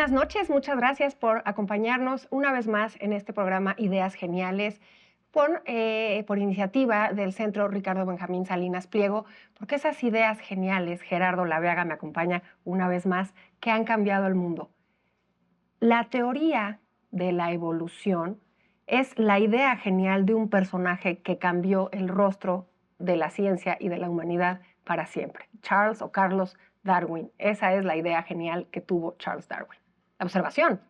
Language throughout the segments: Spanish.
buenas noches, muchas gracias por acompañarnos una vez más en este programa Ideas Geniales por iniciativa del Centro Ricardo Benjamín Salinas Pliego, porque esas ideas geniales, Gerardo Laveaga me acompaña una vez más, que han cambiado el mundo. La teoría de la evolución es la idea genial de un personaje que cambió el rostro de la ciencia y de la humanidad para siempre. Charles o Carlos Darwin. Esa es la idea genial que tuvo Charles Darwin. La observación.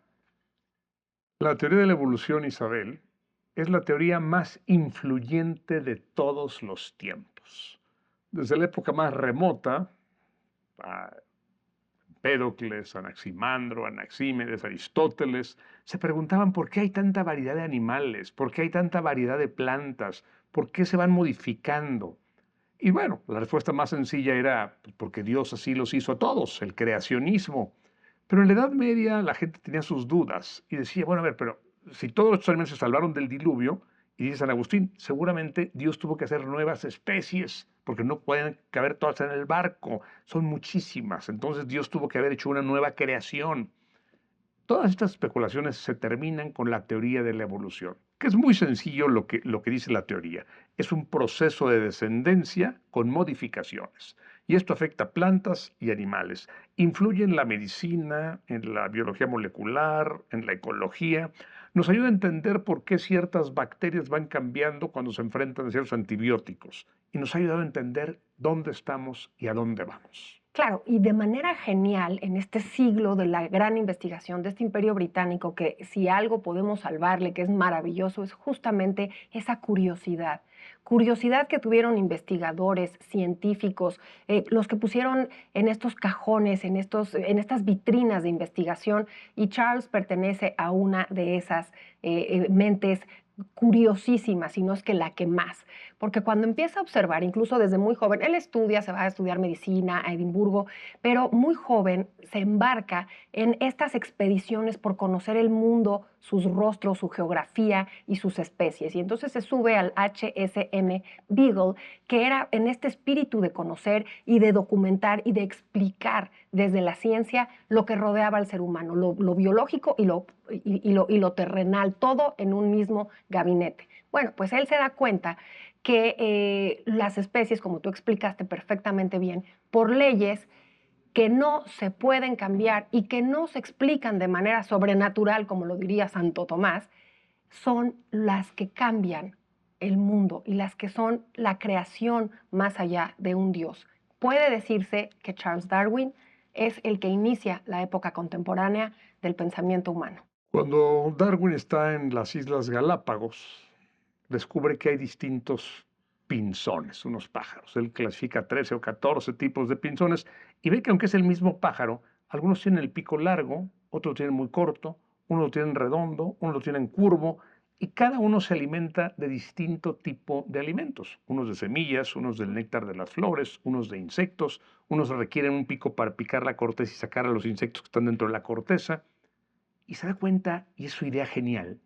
La teoría de la evolución, Isabel, es la teoría más influyente de todos los tiempos. Desde la época más remota, a Empédocles, Anaximandro, Anaxímenes, Aristóteles, se preguntaban por qué hay tanta variedad de animales, por qué hay tanta variedad de plantas, por qué se van modificando. Y bueno, la respuesta más sencilla era pues, porque Dios así los hizo a todos, el creacionismo. Pero en la Edad Media la gente tenía sus dudas y decía, bueno, a ver, pero si todos los animales se salvaron del diluvio, y dice San Agustín, seguramente Dios tuvo que hacer nuevas especies, porque no pueden caber todas en el barco, son muchísimas, entonces Dios tuvo que haber hecho una nueva creación. Todas estas especulaciones se terminan con la teoría de la evolución, que es muy sencillo lo que dice la teoría. Es un proceso de descendencia con modificaciones. Y esto afecta a plantas y animales. Influye en la medicina, en la biología molecular, en la ecología. Nos ayuda a entender por qué ciertas bacterias van cambiando cuando se enfrentan a ciertos antibióticos. Y nos ha ayudado a entender dónde estamos y a dónde vamos. Claro, y de manera genial en este siglo de la gran investigación de este imperio británico, que si algo podemos salvarle, que es maravilloso, es justamente esa curiosidad. Curiosidad que tuvieron investigadores, científicos, los que pusieron en estos cajones, en estas vitrinas de investigación, y Charles pertenece a una de esas mentes curiosísimas, si no es que la que más, porque cuando empieza a observar, incluso desde muy joven, él estudia, se va a estudiar medicina a Edimburgo, pero muy joven se embarca en estas expediciones por conocer el mundo, sus rostros, su geografía y sus especies. Y entonces se sube al HSM Beagle, que era en este espíritu de conocer y de documentar y de explicar desde la ciencia lo que rodeaba al ser humano, lo biológico y lo terrenal, todo en un mismo gabinete. Bueno, pues él se da cuenta que las especies, como tú explicaste perfectamente bien, por leyes que no se pueden cambiar y que no se explican de manera sobrenatural, como lo diría Santo Tomás, son las que cambian el mundo y las que son la creación más allá de un Dios. Puede decirse que Charles Darwin es el que inicia la época contemporánea del pensamiento humano. Cuando Darwin está en las Islas Galápagos, descubre que hay distintos pinzones, unos pájaros. Él clasifica 13 o 14 tipos de pinzones y ve que aunque es el mismo pájaro, algunos tienen el pico largo, otros lo tienen muy corto, unos lo tienen redondo, unos lo tienen curvo, y cada uno se alimenta de distinto tipo de alimentos. Unos de semillas, unos del néctar de las flores, unos de insectos, unos requieren un pico para picar la corteza y sacar a los insectos que están dentro de la corteza. Y se da cuenta, y es su idea genial,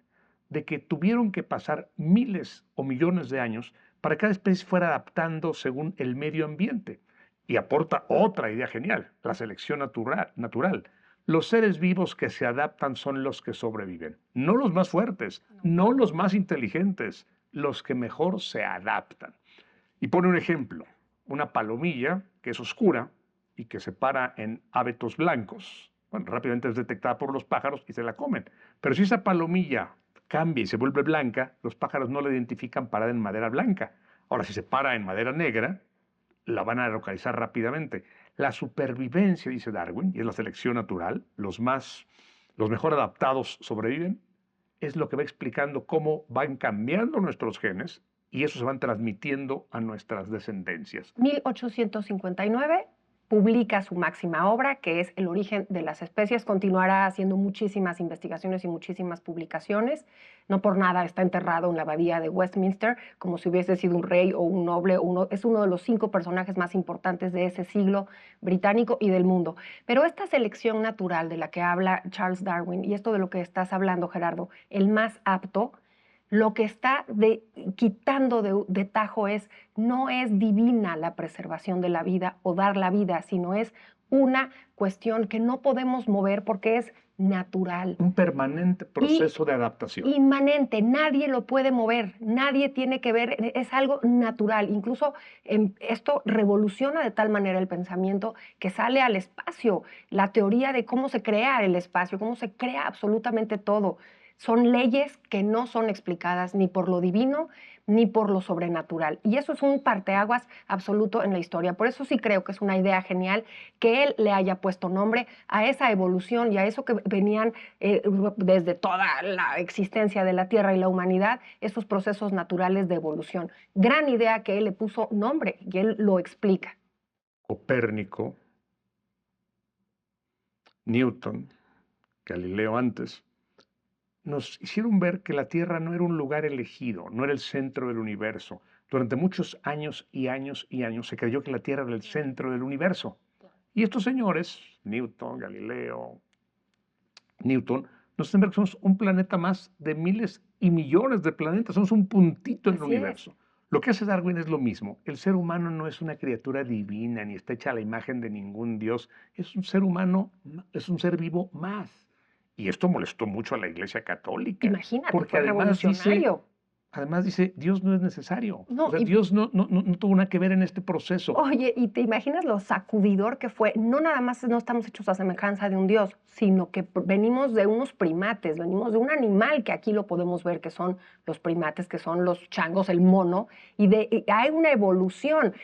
de que tuvieron que pasar miles o millones de años para que cada especie fuera adaptando según el medio ambiente. Y aporta otra idea genial, la selección natural. Los seres vivos que se adaptan son los que sobreviven, no los más fuertes, no los más inteligentes, los que mejor se adaptan. Y pone un ejemplo, una palomilla que es oscura y que se para en hábitos blancos. Bueno, rápidamente es detectada por los pájaros y se la comen. Pero si esa palomilla cambia y se vuelve blanca, los pájaros no la identifican parada en madera blanca. Ahora, si se para en madera negra, la van a localizar rápidamente. La supervivencia, dice Darwin, y es la selección natural, los mejor adaptados sobreviven, es lo que va explicando cómo van cambiando nuestros genes y eso se van transmitiendo a nuestras descendencias. 1859 publica su máxima obra, que es El origen de las especies. Continuará haciendo muchísimas investigaciones y muchísimas publicaciones. No por nada está enterrado en la abadía de Westminster, como si hubiese sido un rey o un noble. Es uno de los 5 personajes más importantes de ese siglo británico y del mundo. Pero esta selección natural de la que habla Charles Darwin, y esto de lo que estás hablando, Gerardo, el más apto, lo que está quitando de tajo no es divina la preservación de la vida o dar la vida, sino es una cuestión que no podemos mover porque es natural. Un permanente proceso de adaptación. Inmanente, nadie lo puede mover, nadie tiene que ver, es algo natural. Incluso esto revoluciona de tal manera el pensamiento que sale al espacio, la teoría de cómo se crea el espacio, cómo se crea absolutamente todo. Son leyes que no son explicadas ni por lo divino ni por lo sobrenatural. Y eso es un parteaguas absoluto en la historia. Por eso sí creo que es una idea genial que él le haya puesto nombre a esa evolución y a eso que venían desde toda la existencia de la Tierra y la humanidad, esos procesos naturales de evolución. Gran idea que él le puso nombre y él lo explica. Copérnico, Newton, Galileo antes, nos hicieron ver que la Tierra no era un lugar elegido, no era el centro del universo. Durante muchos años y años y años se creyó que la Tierra era el centro del universo. Y estos señores, Newton, Galileo, Newton, nos hacen ver que somos un planeta más de miles y millones de planetas, somos un puntito en el Así es. universo. Lo que hace Darwin es lo mismo. El ser humano no es una criatura divina ni está hecha a la imagen de ningún dios. Es un ser humano, es un ser vivo más. Y esto molestó mucho a la Iglesia Católica. Imagínate, Porque fue revolucionario. además dice, Dios no es necesario. No, O sea, y Dios no tuvo nada que ver en este proceso. oye, ¿y te imaginas lo sacudidor que fue? No nada más no estamos hechos a semejanza de un Dios, sino que venimos de unos primates, venimos de un animal que aquí lo podemos ver, que son los primates, que son los changos, el mono, y hay una evolución.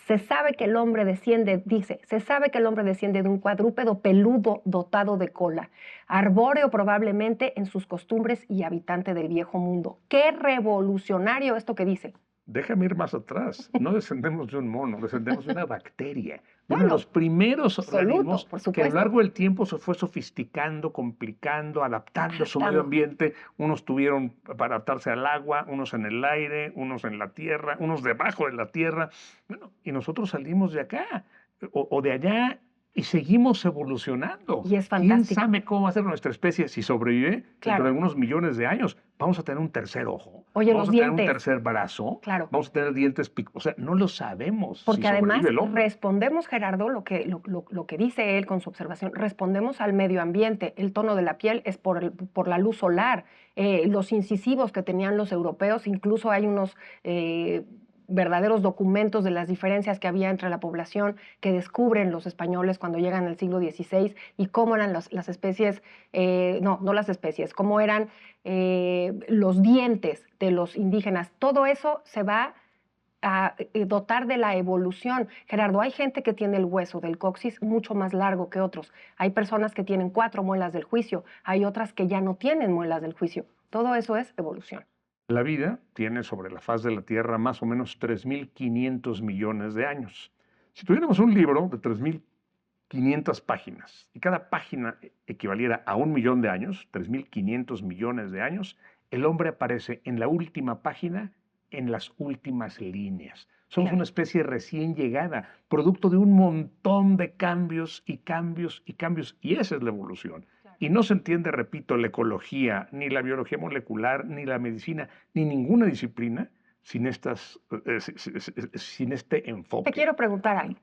Se sabe que el hombre desciende, se sabe que el hombre desciende de un cuadrúpedo peludo dotado de cola, arbóreo probablemente en sus costumbres y habitante del viejo mundo. ¡Qué revolucionario esto que dice! Déjame ir más atrás. No descendemos de un mono, descendemos de una bacteria, de uno de Bueno, los primeros absoluto, organismos por que a supuesto. lo largo del tiempo se fue sofisticando, complicando, adaptando a su medio Adaptando. ambiente. Unos tuvieron para adaptarse al agua, unos en el aire, unos en la tierra, unos debajo de la tierra. Bueno, y nosotros salimos de acá o de allá y seguimos evolucionando. Y es ¿Quién fantástico. sabe cómo va a ser nuestra especie si sobrevive dentro Claro. de algunos millones de años? Vamos a tener un tercer ojo, Oye, vamos los a tener un dientes. tercer brazo, Claro. vamos a tener dientes o sea, no lo sabemos Porque si además sobrevive el hombre. respondemos, Gerardo, lo que dice él con su observación, respondemos al medio ambiente. El tono de la piel es por la luz solar. Los incisivos que tenían los europeos, incluso hay unos verdaderos documentos de las diferencias que había entre la población que descubren los españoles cuando llegan al siglo XVI y cómo eran las especies, no las especies, cómo eran los dientes de los indígenas. Todo eso se va a dotar de la evolución. Gerardo, hay gente que tiene el hueso del coxis mucho más largo que otros. Hay personas que tienen 4 muelas del juicio, hay otras que ya no tienen muelas del juicio. Todo eso es evolución. La vida tiene sobre la faz de la Tierra más o menos 3.500 millones de años. Si tuviéramos un libro de 3.500 páginas y cada página equivaliera a 1.000.000 de años, 3.500 millones de años, el hombre aparece en la última página, en las últimas líneas. Somos Claro. una especie recién llegada, producto de un montón de cambios y cambios y cambios, y esa es la evolución. Y no se entiende, repito, la ecología, ni la biología molecular, ni la medicina, ni ninguna disciplina sin este Te enfoque. quiero preguntar algo.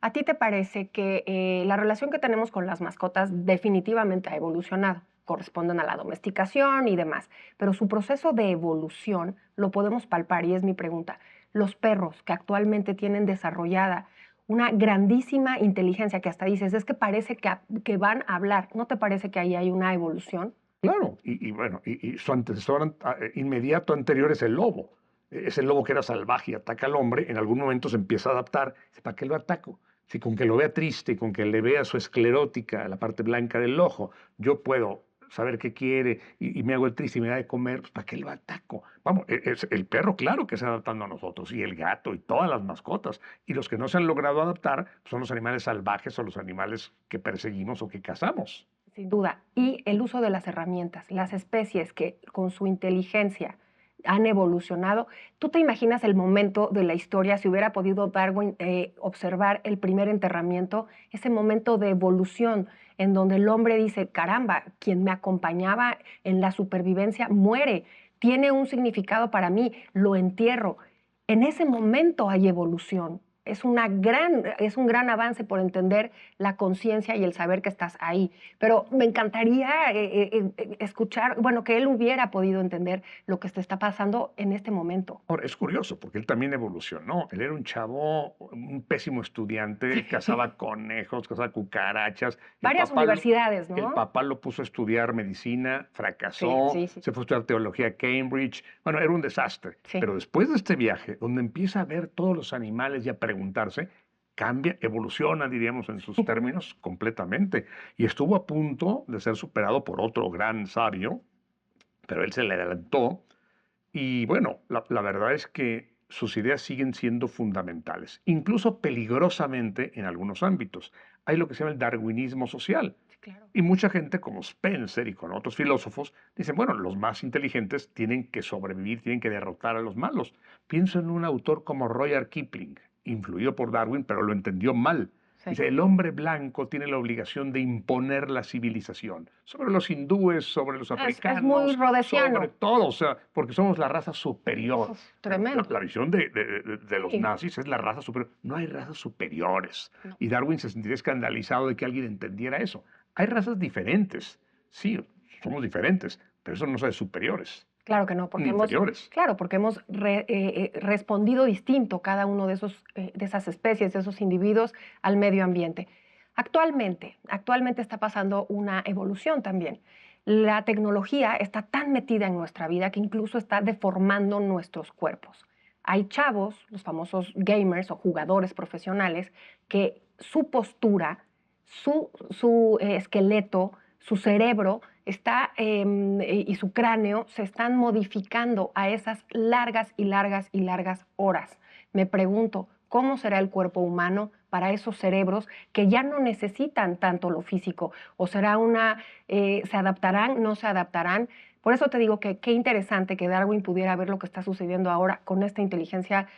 ¿A ti te parece que la relación que tenemos con las mascotas definitivamente ha evolucionado? Corresponden a la domesticación y demás, pero su proceso de evolución lo podemos palpar y es mi pregunta. Los perros que actualmente tienen desarrollada una grandísima inteligencia que hasta dices, es que parece que van a hablar, ¿no te parece que ahí hay una evolución? Claro, bueno, y su antecesor inmediato anterior es el lobo. Es el lobo que era salvaje y ataca al hombre, en algún momento se empieza a adaptar. Dice, ¿para qué lo ataco? Si con que lo vea triste, con que le vea su esclerótica, la parte blanca del ojo, yo puedo saber qué quiere y me hago el triste y me da de comer, pues ¿para qué lo ataco? Vamos, el perro claro que se está adaptando a nosotros, y el gato y todas las mascotas. Y los que no se han logrado adaptar pues, son los animales salvajes o los animales que perseguimos o que cazamos. Sin duda. Y el uso de las herramientas, las especies que con su inteligencia han evolucionado. ¿Tú te imaginas el momento de la historia si hubiera podido Darwin observar el primer enterramiento, ese momento de evolución en donde el hombre dice, caramba, quien me acompañaba en la supervivencia muere, tiene un significado para mí, lo entierro? En ese momento hay evolución. es es un gran avance por entender la conciencia y el saber que estás ahí. Pero me encantaría escuchar, bueno, que él hubiera podido entender lo que te está pasando en este momento. Ahora, es curioso, porque él también evolucionó. Él era un chavo, un pésimo estudiante, cazaba conejos, cazaba cucarachas. Varias universidades, El ¿no? papá lo puso a estudiar medicina, Sí, fracasó, sí, sí, se fue a estudiar teología a Cambridge. Bueno, era un desastre. sí. Pero después de este viaje, donde empieza a ver todos los animales y a preguntarse, cambia, evoluciona, diríamos en sus términos, completamente. Y estuvo a punto de ser superado por otro gran sabio, pero él se le adelantó y bueno, la verdad es que sus ideas siguen siendo fundamentales, incluso peligrosamente en algunos ámbitos. Hay lo que se llama el darwinismo social. Sí, claro. Y mucha gente como Spencer y con otros filósofos dicen, bueno, los más inteligentes tienen que sobrevivir, tienen que derrotar a los malos. Pienso en un autor como Rudyard Kipling, influido por Darwin, pero lo entendió mal. Sí. Dice, el hombre blanco tiene la obligación de imponer la civilización sobre los hindúes, sobre los Es muy africanos, sobre rodesiano. todo, o sea, porque somos la raza superior. Uf, Bueno, tremendo. la visión de los Sí, nazis es la raza superior. No hay razas superiores. no. Y Darwin se sentiría escandalizado de que alguien entendiera eso. Hay razas diferentes. Sí, somos diferentes, pero eso no nos hace superiores Claro que no, ni porque inferiores. claro, porque hemos respondido distinto cada uno de de esas especies, de esos individuos al medio ambiente. Actualmente está pasando una evolución también. La tecnología está tan metida en nuestra vida que incluso está deformando nuestros cuerpos. Hay chavos, los famosos gamers o jugadores profesionales, que su postura, su esqueleto, su cerebro y su cráneo se están modificando a esas largas y largas y largas horas. Me pregunto, ¿cómo será el cuerpo humano para esos cerebros que ya no necesitan tanto lo físico? ¿O será se adaptarán, no se adaptarán? Por eso te digo que qué interesante que Darwin pudiera ver lo que está sucediendo ahora con esta inteligencia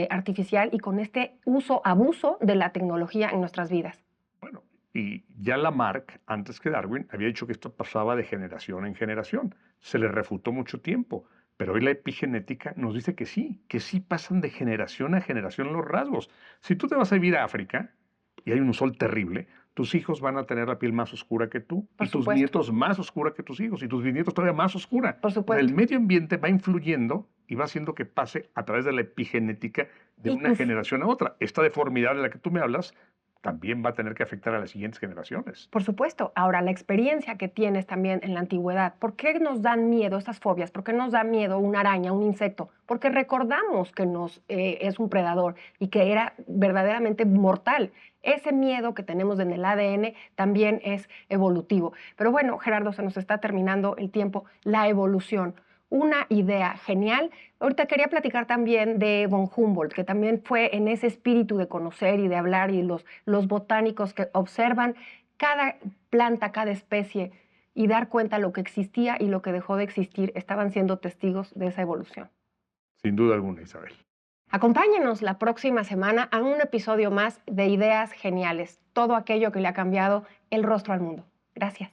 artificial y con este abuso de la tecnología en nuestras vidas. Bueno, y ya Lamarck, antes que Darwin, había dicho que esto pasaba de generación en generación. Se le refutó mucho tiempo, pero hoy la epigenética nos dice que sí pasan de generación a generación los rasgos. Si tú te vas a vivir a África y hay un sol terrible, tus hijos van a tener la piel más oscura que tú Por y tus supuesto, nietos más oscura que tus hijos y tus bisnietos todavía más oscura. por O sea, el supuesto. medio ambiente va influyendo y va haciendo que pase a través de la epigenética de Y una tus generación a otra. Esta deformidad de la que tú me hablas también va a tener que afectar a las siguientes generaciones. Por supuesto. Ahora, la experiencia que tienes también en la antigüedad, ¿por qué nos dan miedo estas fobias? ¿Por qué nos da miedo una araña, un insecto? Porque recordamos que es un predador y que era verdaderamente mortal. Ese miedo que tenemos en el ADN también es evolutivo. Pero bueno, Gerardo, se nos está terminando el tiempo. La evolución, una idea genial. Ahorita quería platicar también de von Humboldt, que también fue en ese espíritu de conocer y de hablar, y los botánicos que observan cada planta, cada especie y dar cuenta lo que existía y lo que dejó de existir, estaban siendo testigos de esa evolución. Sin duda alguna, Isabel. Acompáñenos la próxima semana a un episodio más de Ideas Geniales, todo aquello que le ha cambiado el rostro al mundo. Gracias.